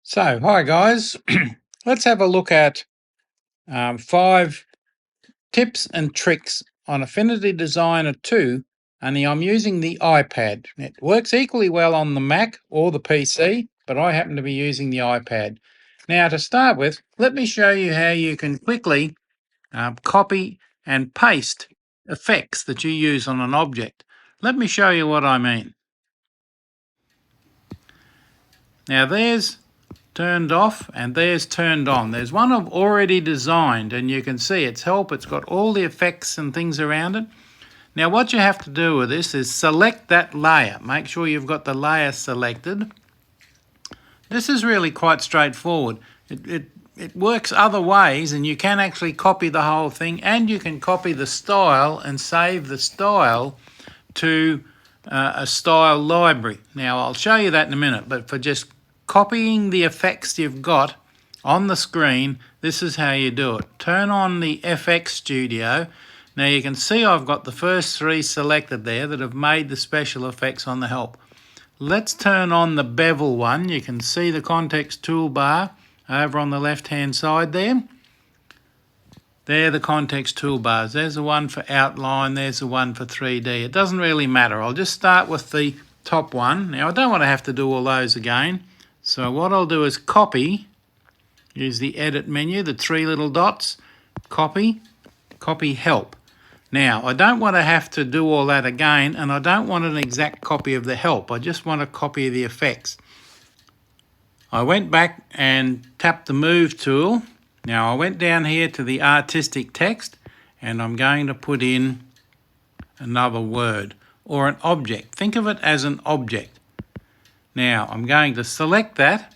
So, hi guys, let's have a look at 5 tips and tricks on Affinity Designer 2, only I'm using the iPad. It works equally well on the Mac or the PC, but I happen to be using the iPad. Now to start with, let me show you how you can quickly copy and paste effects that you use on an object. Let me show you what I mean. Now there's turned off and there's turned on. There's one I've already designed and you can see it's got all the effects and things around it. Now what you have to do with this is select that layer. Make sure you've got the layer selected. This is really quite straightforward. It works other ways and you can actually copy the whole thing, and you can copy the style and save the style to a style library. Now I'll show you that in a minute, but for just copying the effects you've got on the screen, this is how you do it. Turn on the FX Studio. Now you can see I've got the first 3 selected there that have made the special effects on the help. Let's turn on the bevel one. You can see the context toolbar over on the left hand side there. They're the context toolbars. There's the one for outline, there's the one for 3D. It doesn't really matter. I'll just start with the top one. Now I don't want to have to do all those again. So what I'll do is copy, use the edit menu, the 3 little dots, copy, copy help. Now I don't want to have to do all that again, and I don't want an exact copy of the help. I just want a copy of the effects. I went back and tapped the move tool. Now I went down here to the artistic text and I'm going to put in another word or an object. Think of it as an object. Now I'm going to select that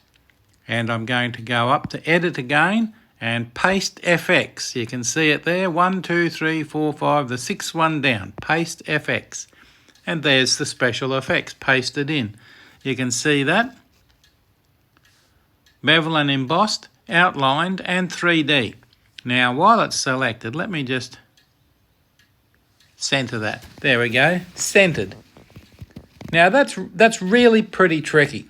and I'm going to go up to edit again and paste FX. You can see it there, 1, 2, 3, 4, 5, the 6th one down, paste FX. And there's the special effects pasted in. You can see that. Bevel and embossed, outlined and 3D. Now while it's selected, let me just center that. There we go, centered. Now that's really pretty tricky.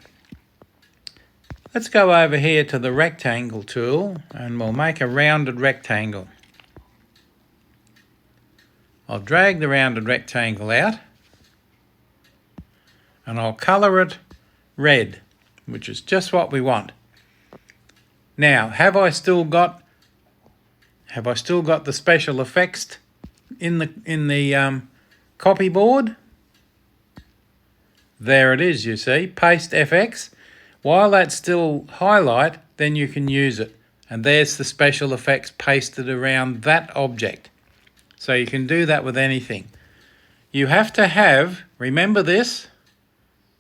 Let's go over here to the rectangle tool and we'll make a rounded rectangle. I'll drag the rounded rectangle out and I'll colour it red, which is just what we want. Now, have I still got the special effects in the copy board? There it is, you see, paste FX. While that's still highlight, then you can use it. And there's the special effects pasted around that object. So you can do that with anything. You have to have, remember this,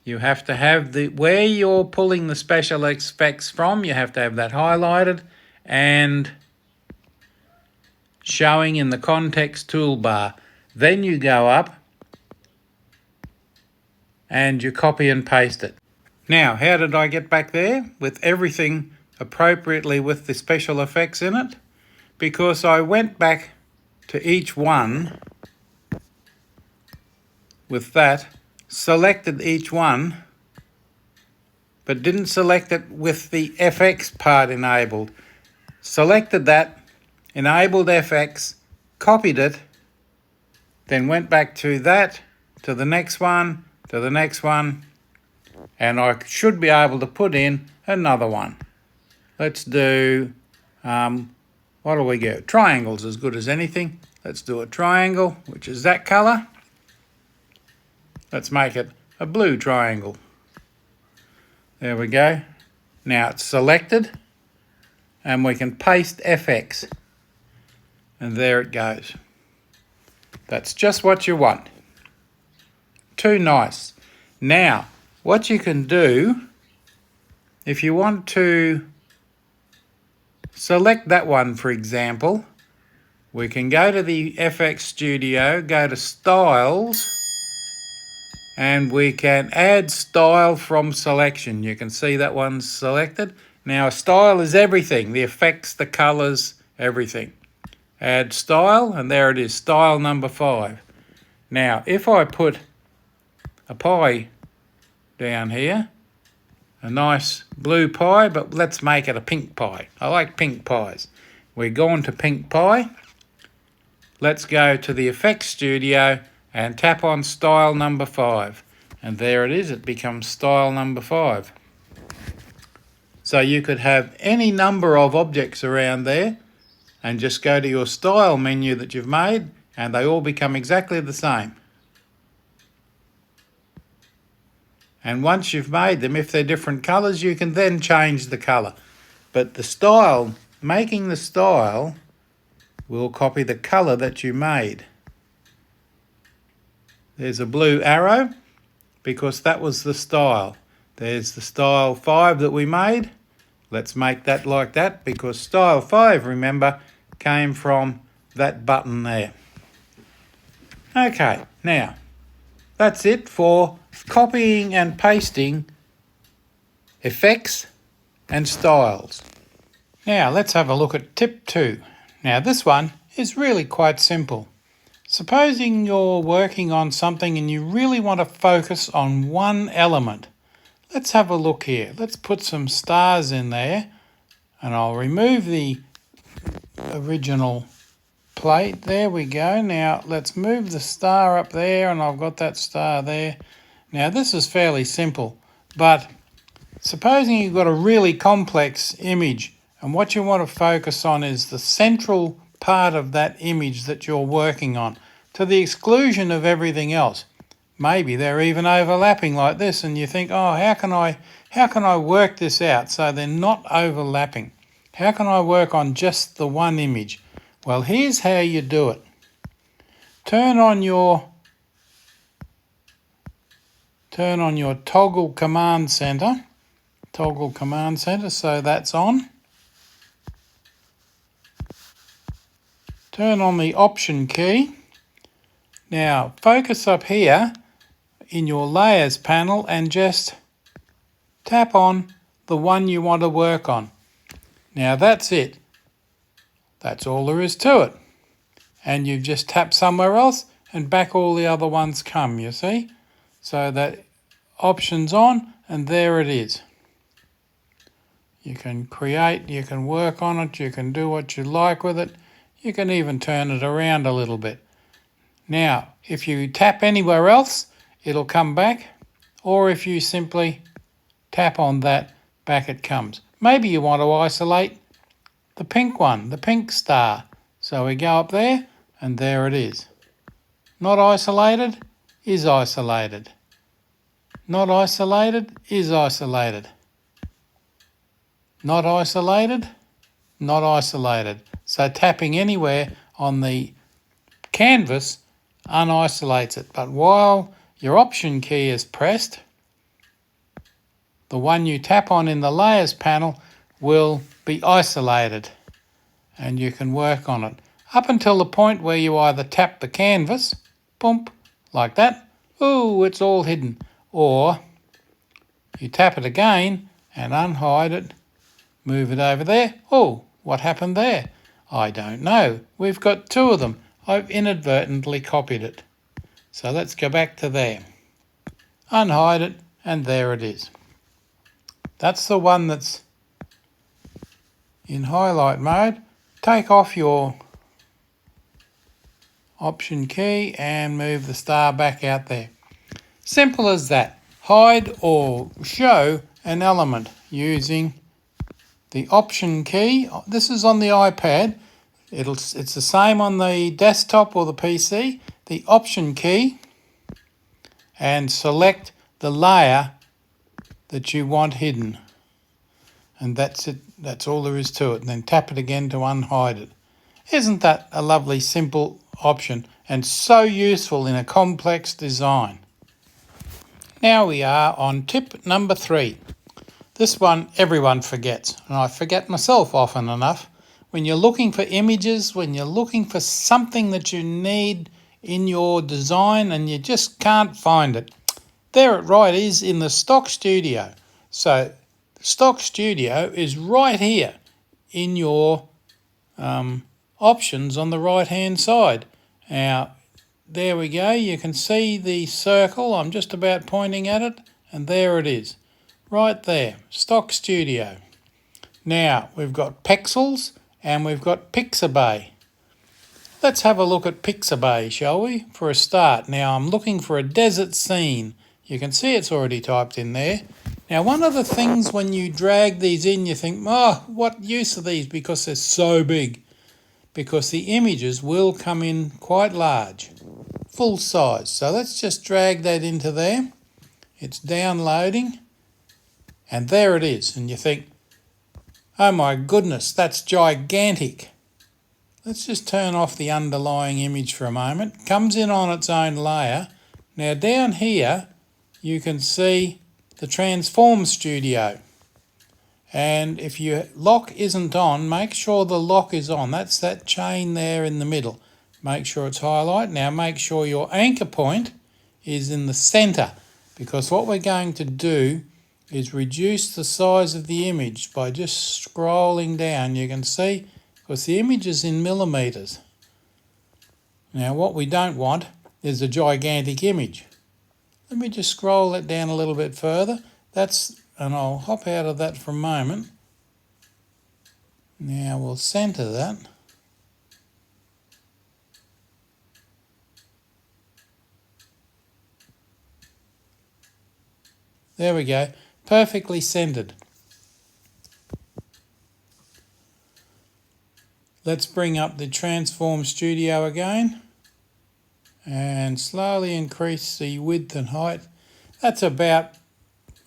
you have to have where you're pulling the special effects from, you have to have that highlighted and showing in the context toolbar. Then you go up and you copy and paste it. Now, how did I get back there with everything appropriately with the special effects in it? Because I went back to each one with that, selected each one, but didn't select it with the FX part enabled. Selected that, enabled FX, copied it, then went back to that, to the next one, to the next one, and I should be able to put in another one. Let's do, what do we go? Triangle's as good as anything. Let's do a triangle, which is that colour. Let's make it a blue triangle. There we go. Now it's selected and we can paste FX. And there it goes. That's just what you want. Too nice. Now, what you can do, if you want to select that one, for example, we can go to the FX Studio, go to Styles, and we can add style from selection. You can see that one's selected. Now, a style is everything, the effects, the colors, everything. Add style, and there it is, style number 5. Now, if I put a pie down here, a nice blue pie, but let's make it a pink pie. I like pink pies. We're going to pink pie. Let's go to the Effects Studio and tap on style number 5. And there it is, it becomes style number 5. So you could have any number of objects around there and just go to your style menu that you've made and they all become exactly the same. And once you've made them, if they're different colours, you can then change the colour. But the style, making the style, will copy the colour that you made. There's a blue arrow because that was the style. There's the style 5 that we made. Let's make that like that because style 5, remember, came from that button there. Okay, now that's it for copying and pasting effects and styles. Now let's have a look at tip 2. Now this one is really quite simple. Supposing you're working on something and you really want to focus on one element. Let's have a look here. Let's put some stars in there and I'll remove the original plate. There we go. Now let's move the star up there and I've got that star there. Now this is fairly simple, but supposing you've got a really complex image and what you want to focus on is the central part of that image that you're working on to the exclusion of everything else. Maybe they're even overlapping like this and you think, oh, how can I work this out so they're not overlapping? How can I work on just the one image? Well, here's how you do it. Turn on your toggle command center. Toggle command center, so that's on. Turn on the option key. Now focus up here in your layers panel and just tap on the one you want to work on. Now that's it. That's all there is to it. And you just tap somewhere else and back all the other ones come, you see? So that option's on and there it is. You can create, you can work on it, you can do what you like with it. You can even turn it around a little bit. Now, if you tap anywhere else, it'll come back. Or if you simply tap on that, back it comes. Maybe you want to isolate the pink one, the pink star. So we go up there and there it is. Not isolated is isolated. Not isolated is isolated. Not isolated, not isolated. So tapping anywhere on the canvas unisolates it. But while your option key is pressed, the one you tap on in the layers panel will be isolated and you can work on it up until the point where you either tap the canvas, boom, like that, ooh, it's all hidden, or you tap it again and unhide it, move it over there, oh, what happened there? I don't know. We've got two of them. I've inadvertently copied it. So let's go back to there. Unhide it, and there it is. That's the one that's in highlight mode. Take off your option key and move the star back out there. Simple as that. Hide or show an element using the option key. This is on the iPad. It's the same on the desktop or the PC. The option key and select the layer that you want hidden. And that's it. That's all there is to it. And then tap it again to unhide it. Isn't that a lovely simple option and so useful in a complex design? Now we are on tip number 3. This one everyone forgets, and I forget myself often enough. When you're looking for images, when you're looking for something that you need in your design and you just can't find it, there it right is in the Stock Studio. So Stock Studio is right here in your options on the right hand side. Now there we go, you can see the circle. I'm just about pointing at it and there it is. Right there, Stock Studio. Now we've got Pexels and we've got Pixabay. Let's have a look at Pixabay, shall we, for a start. Now I'm looking for a desert scene. You can see it's already typed in there. Now one of the things when you drag these in, you think, oh, what use are these because they're so big? Because the images will come in quite large, full size. So let's just drag that into there. It's downloading. And there it is. And you think, oh my goodness, that's gigantic. Let's just turn off the underlying image for a moment. Comes in on its own layer. Now down here, you can see the Transform Studio. And if your lock isn't on, make sure the lock is on. That's that chain there in the middle. Make sure it's highlighted. Now make sure your anchor point is in the center, because what we're going to do is reduce the size of the image by just scrolling down. You can see, because the image is in millimeters. Now what we don't want is a gigantic image. Let me just scroll it down a little bit further. And I'll hop out of that for a moment. Now we'll center that. There we go, perfectly centered. Let's bring up the Transform Studio again and slowly increase the width and height. That's about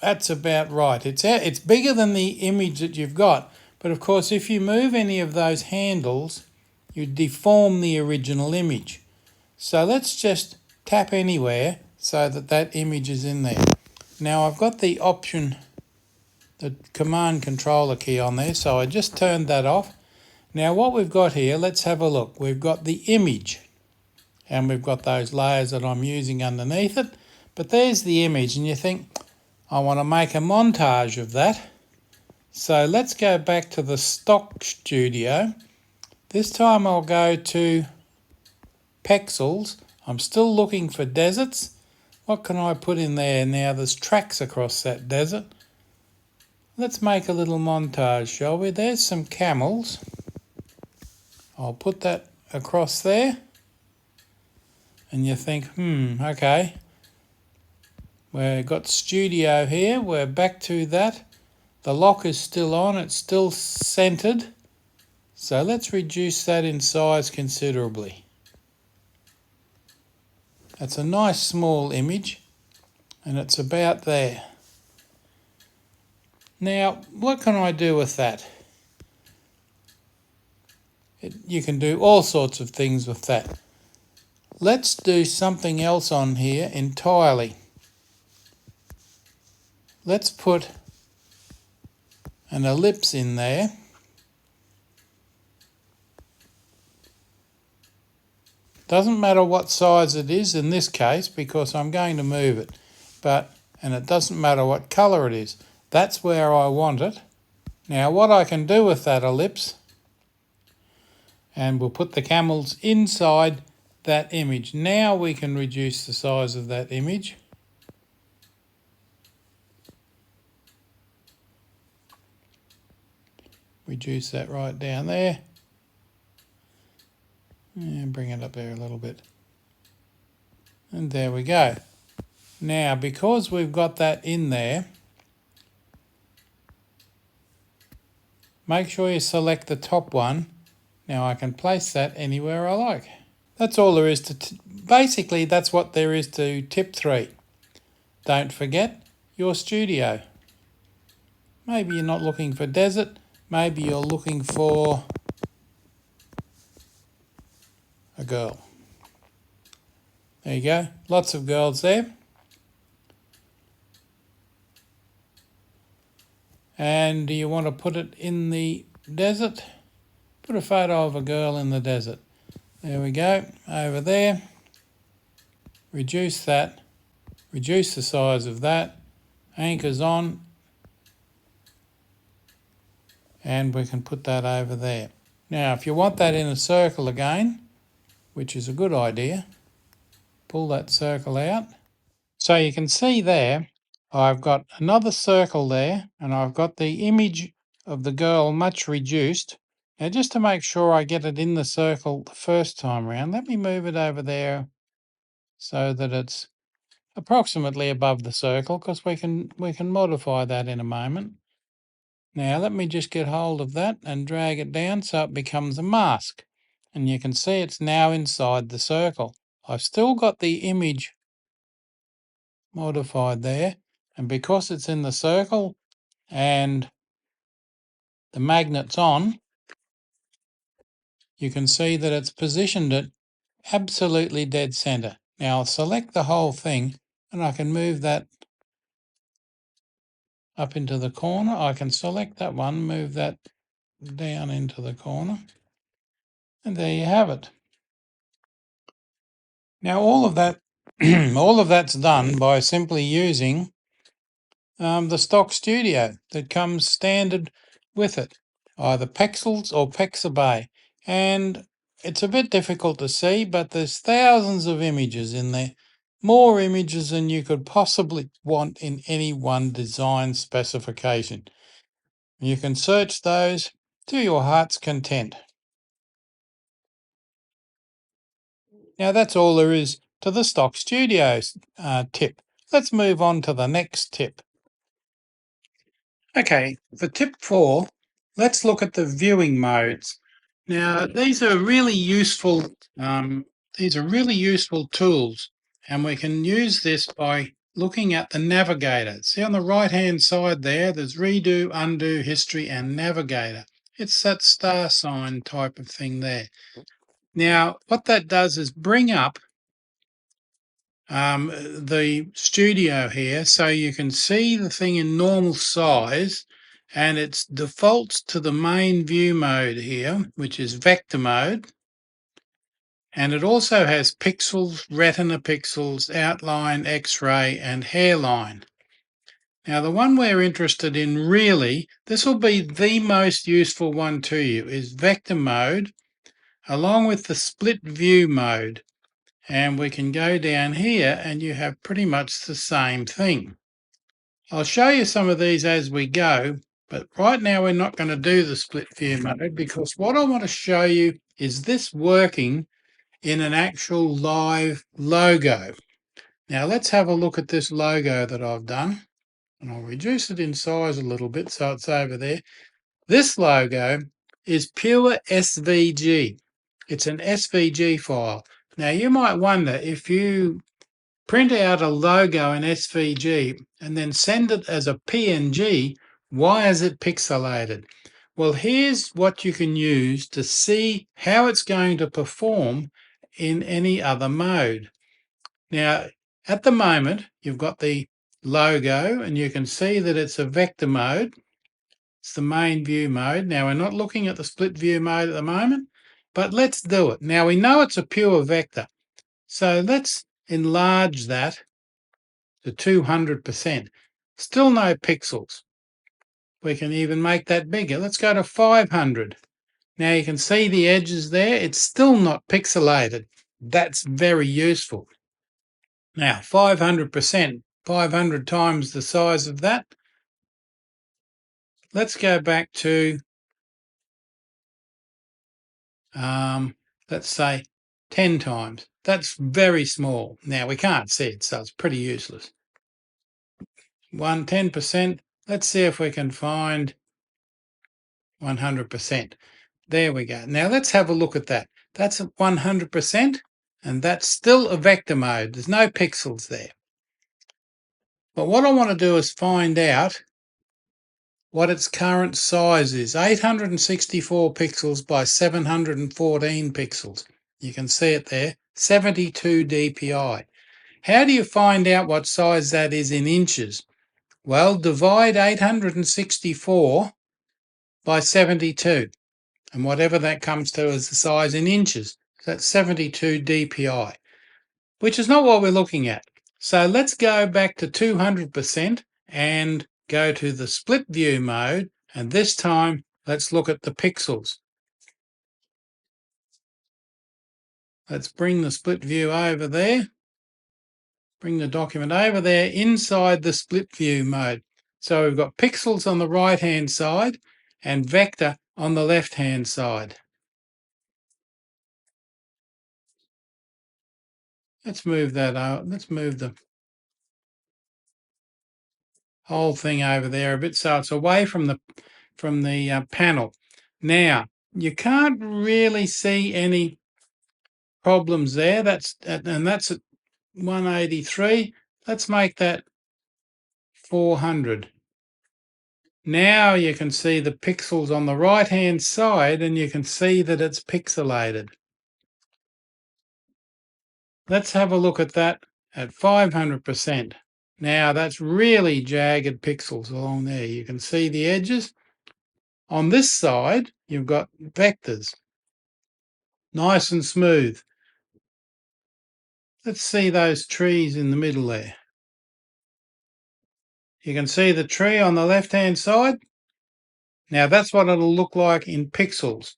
right. It's bigger than the image that you've got, but of course if you move any of those handles, you deform the original image. So let's just tap anywhere so that that image is in there. Now I've got the option, the command controller key on there, so I just turned that off. Now what we've got here, let's have a look. We've got the image and we've got those layers that I'm using underneath it, but there's the image and you think, I want to make a montage of that. So let's go back to the Stock Studio. This time I'll go to Pexels. I'm still looking for deserts. What can I put in there? Now there's tracks across that desert. Let's make a little montage, shall we? There's some camels. I'll put that across there. And you think, okay. We've got Studio here. We're back to that. The lock is still on. It's still centered. So let's reduce that in size considerably. That's a nice small image, and it's about there. Now, what can I do with that? You can do all sorts of things with that. Let's do something else on here entirely. Let's put an ellipse in there. Doesn't matter what size it is in this case because I'm going to move it. And it doesn't matter what colour it is. That's where I want it. Now what I can do with that ellipse, and we'll put the camels inside that image. Now we can reduce the size of that image. Reduce that right down there. And bring it up there a little bit. And there we go. Now, because we've got that in there, make sure you select the top one. Now I can place that anywhere I like. That's all there is to, basically that's what there is to tip 3. Don't forget your studio. Maybe you're not looking for desert, maybe you're looking for a girl. There you go, lots of girls there. And do you want to put it in the desert? Put a photo of a girl in the desert. There we go, over there. Reduce that, reduce the size of that, anchors on, and we can put that over there. Now if you want that in a circle again, which is a good idea, pull that circle out. So you can see there, I've got another circle there, and I've got the image of the girl much reduced. Now, just to make sure I get it in the circle the first time around, let me move it over there so that it's approximately above the circle, because we can modify that in a moment. Now let me just get hold of that and drag it down so it becomes a mask. And you can see it's now inside the circle. I've still got the image modified there, and because it's in the circle and the magnet's on, you can see that it's positioned it absolutely dead center. Now I'll select the whole thing and I can move that up into the corner. I can select that one, move that down into the corner, and there you have it. Now all of that, all of that's done by simply using the stock studio that comes standard with it, either Pexels or Pixabay. And it's a bit difficult to see, but there's thousands of images in there, more images than you could possibly want in any one design specification. You can search those to your heart's content. Now that's all there is to the Stock Studios tip. Let's move on to the next tip. Okay, for tip 4, let's look at the viewing modes. Now these are really useful. Tools, and we can use this by looking at the navigator. See on the right-hand side there's redo, undo, history, and navigator. It's that star sign type of thing there. Now, what that does is bring up the studio here so you can see the thing in normal size, and it defaults to the main view mode here, which is vector mode. And it also has pixels, retina pixels, outline, x-ray, and hairline. Now the one we're interested in really, this will be the most useful one to you, is vector mode along with the split view mode. And we can go down here and you have pretty much the same thing. I'll show you some of these as we go, but right now we're not going to do the split view mode because what I want to show you is this working in an actual live logo. Now let's have a look at this logo that I've done, and I'll reduce it in size a little bit so it's over there. This logo is pure SVG. It's an SVG file. Now you might wonder, if you print out a logo in SVG and then send it as a PNG, why is it pixelated? Well, here's what you can use to see how it's going to perform in any other mode. Now, at the moment, you've got the logo and you can see that it's a vector mode. It's the main view mode. Now, we're not looking at the split view mode at the moment, but let's do it. Now, we know it's a pure vector. So let's enlarge that to 200%. Still no pixels. We can even make that bigger. Let's go to 500. Now you can see the edges there. It's still not pixelated. That's very useful. Now 500%, 500 times the size of that. Let's go back to, let's say 10 times. That's very small. Now we can't see it, so it's pretty useless. 10%. Let's see if we can find 100%. There we go. Now let's have a look at that. That's at 100%, and that's still a vector mode. There's no pixels there. But what I want to do is find out what its current size is. 864 pixels by 714 pixels. You can see it there, 72 dpi. How do you find out what size that is in inches? Well, divide 864 by 72. And whatever that comes to as the size in inches. So that's 72 dpi, which is not what we're looking at. So let's go back to 200% and go to the split view mode. And this time, let's look at the pixels. Let's bring the split view over there. bring the document over there inside the split view mode. So we've got pixels on the right hand side and vector on the left hand side. Let's move that out. Let's move the whole thing over there a bit so it's away from the panel. Now you can't really see any problems there. That's at 183. Let's make that 400. Now you can see the pixels on the right hand side and you can see that it's pixelated. Let's have a look at that at 500%. Now that's really jagged pixels along there. You can see the edges. On this side, you've got vectors. Nice and smooth. Let's see those trees in the middle there. You can see the tree on the left-hand side. Now that's what it'll look like in pixels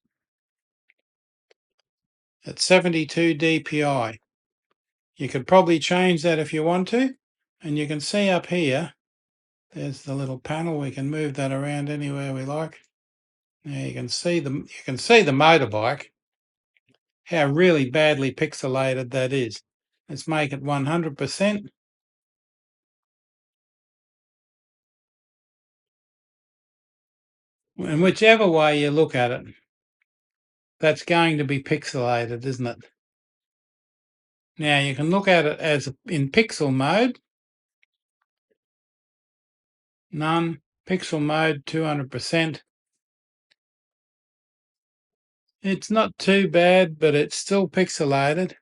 at 72 dpi. You could probably change that if you want to. And you can see up here, there's the little panel. We can move that around anywhere we like. Now you can see the motorbike, how really badly pixelated that is. Let's make it 100%. And whichever way you look at it, that's going to be pixelated, isn't it? Now you can look at it as in pixel mode. None. Pixel mode 200%. It's not too bad, but it's still pixelated.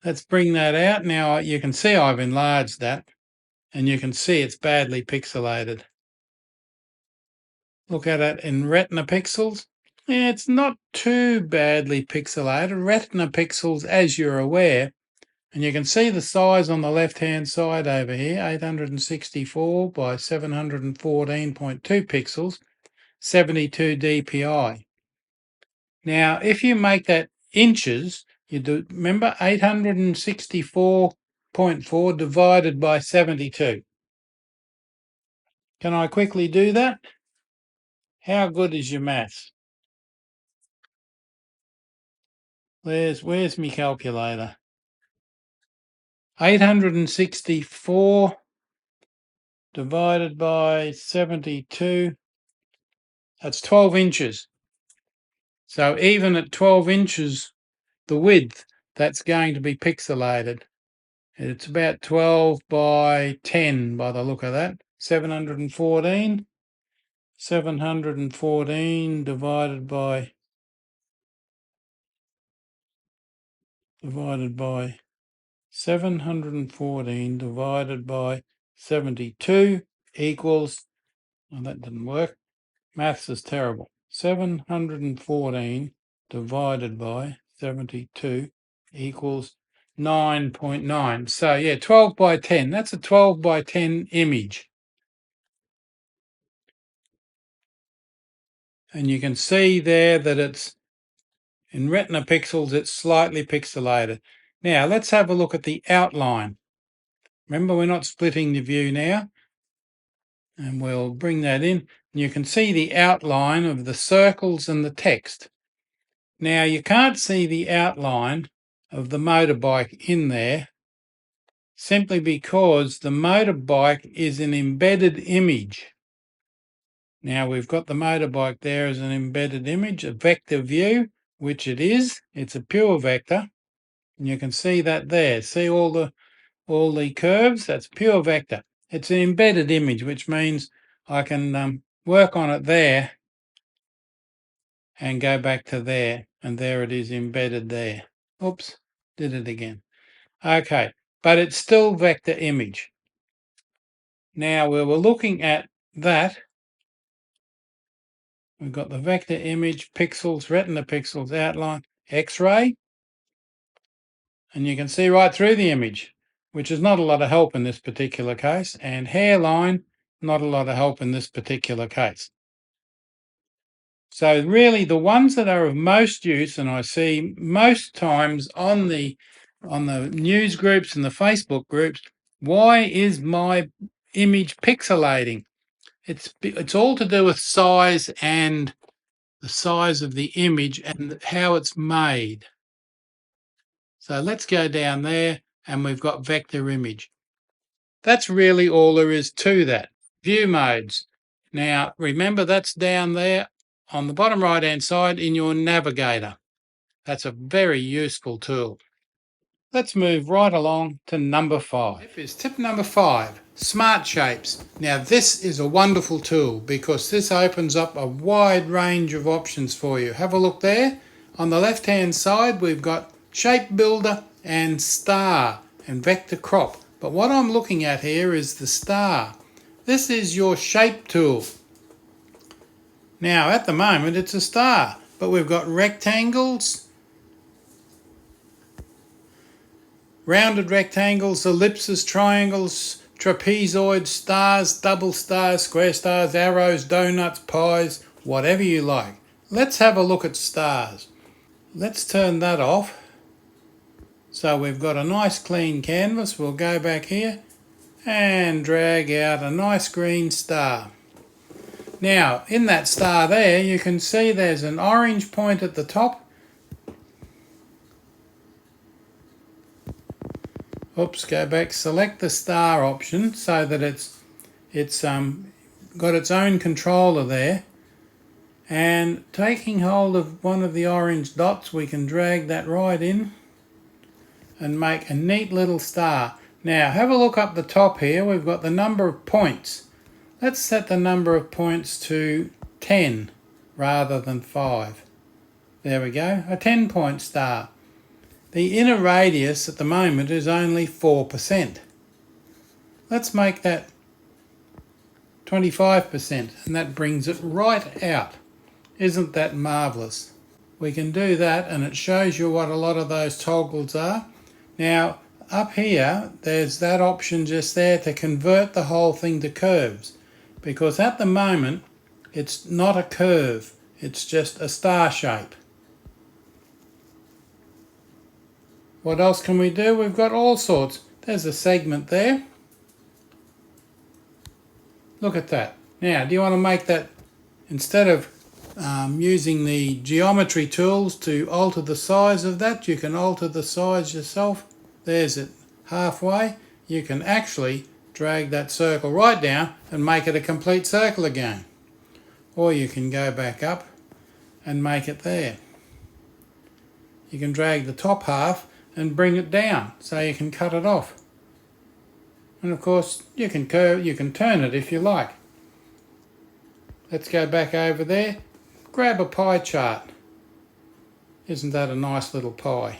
Let's bring that out. Now you can see I've enlarged that and you can see it's badly pixelated. Look at it in retina pixels. Yeah, it's not too badly pixelated. Retina pixels, as you're aware, and you can see the size on the left-hand side over here, 864 by 714.2 pixels, 72 dpi. Now, if you make that inches, you do, remember 864.4 divided by 72. Can I quickly do that? How good is your maths? Where's my calculator? 864 divided by 72. That's 12 inches. So even at 12 inches, the width, that's going to be pixelated. It's about 12 by 10 by the look of that. 714 divided by 714 divided by 72 equals, well, that didn't work. Maths is terrible. 714 divided by 72 equals 9.9. So yeah, 12 by 10. That's a 12 by 10 image. And you can see there that it's in retina pixels, it's slightly pixelated. Now let's have a look at the outline. Remember, we're not splitting the view now. And we'll bring that in. And you can see the outline of the circles and the text. Now you can't see the outline of the motorbike in there simply because the motorbike is an embedded image. Now we've got the motorbike there as an embedded image, a vector view, which it is. It's a pure vector. And you can see that there. See all the curves? That's pure vector. It's an embedded image, which means I can work on it there and go back to there. And there it is embedded there. Oops, did it again. Okay, but it's still vector image. Now we were looking at that. We've got the vector image, pixels, retina pixels, outline, X-ray. And you can see right through the image, which is not a lot of help in this particular case. And hairline, not a lot of help in this particular case. So really the ones that are of most use, and I see most times on the on the news groups and the Facebook groups, why is my image pixelating? It's all to do with size and the size of the image and how it's made. So let's go down there and we've got vector image. That's really all there is to that. View modes. Now remember that's down there on the bottom right hand side in your navigator. That's a very useful tool. Let's move right along to number 5. Tip number 5, Smart Shapes. Now this is a wonderful tool because this opens up a wide range of options for you. Have a look there. On the left hand side we've got Shape Builder and Star and Vector Crop. But what I'm looking at here is the Star. This is your shape tool. Now at the moment it's a star, but we've got rectangles, rounded rectangles, ellipses, triangles, trapezoids, stars, double stars, square stars, arrows, donuts, pies, whatever you like. Let's have a look at stars. Let's turn that off. So we've got a nice clean canvas. We'll go back here and drag out a nice green star. Now in that star there you can see there's an orange point at the top. Oops, go back, select the star option so that it's got its own controller there, and taking hold of one of the orange dots we can drag that right in and make a neat little star. Now have a look up the top here, we've got the number of points. Let's set the number of points to 10 rather than 5. There we go, a 10-point star. The inner radius at the moment is only 4%. Let's make that 25% and that brings it right out. Isn't that marvellous? We can do that and it shows you what a lot of those toggles are. Now up here there's that option just there to convert the whole thing to curves, because at the moment it's not a curve, it's just a star shape. What else can we do? We've got all sorts. There's a segment there. Look at that. Now, do you want to make that, instead of using the geometry tools to alter the size of that, you can alter the size yourself. There's it halfway. You can actually drag that circle right down and make it a complete circle again. Or you can go back up and make it there. You can drag the top half and bring it down so you can cut it off. And of course you can turn it if you like. Let's go back over there, grab a pie chart. Isn't that a nice little pie?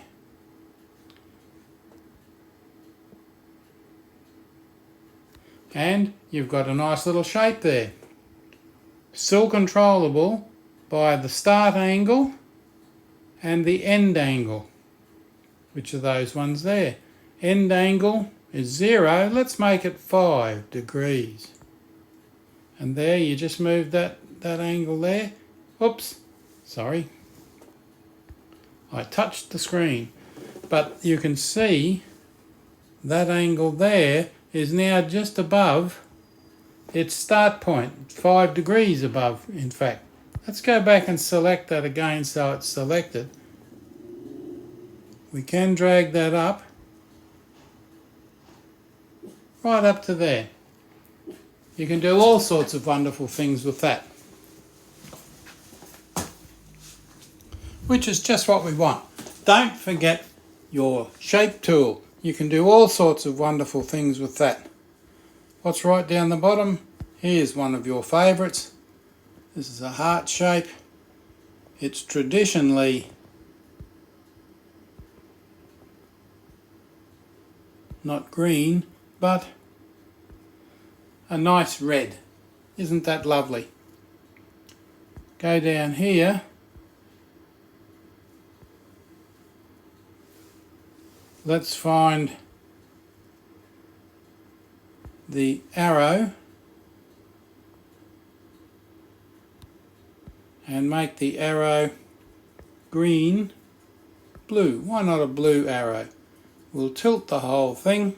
And you've got a nice little shape there. Still controllable by the start angle and the end angle. Which are those ones there? End angle is 0. Let's make it 5 degrees. And there you just move that angle there. Oops, sorry. I touched the screen. But you can see that angle there is now just above its start point. 5 degrees above, in fact. Let's go back and select that again so it's selected. We can drag that up, right up to there. You can do all sorts of wonderful things with that, which is just what we want. Don't forget your shape tool. You can do all sorts of wonderful things with that. What's right down the bottom? Here's one of your favourites. This is a heart shape. It's traditionally not green, but a nice red. Isn't that lovely? Go down here. Let's find the arrow and make the arrow green, blue. Why not a blue arrow? We'll tilt the whole thing.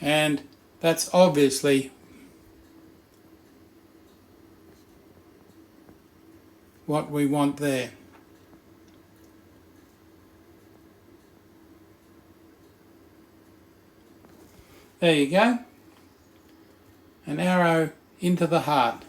And that's obviously what we want there. There you go. An arrow into the heart.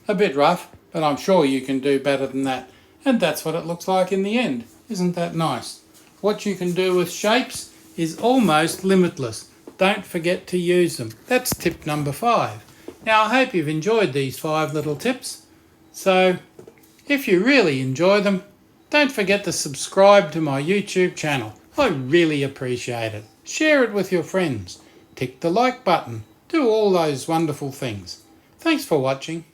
A bit rough, but I'm sure you can do better than that. And that's what it looks like in the end. Isn't that nice? What you can do with shapes is almost limitless. Don't forget to use them. That's tip number 5. Now I hope you've enjoyed these 5 little tips. So if you really enjoy them, don't forget to subscribe to my YouTube channel. I really appreciate it. Share it with your friends. Tick the like button. Do all those wonderful things. Thanks for watching.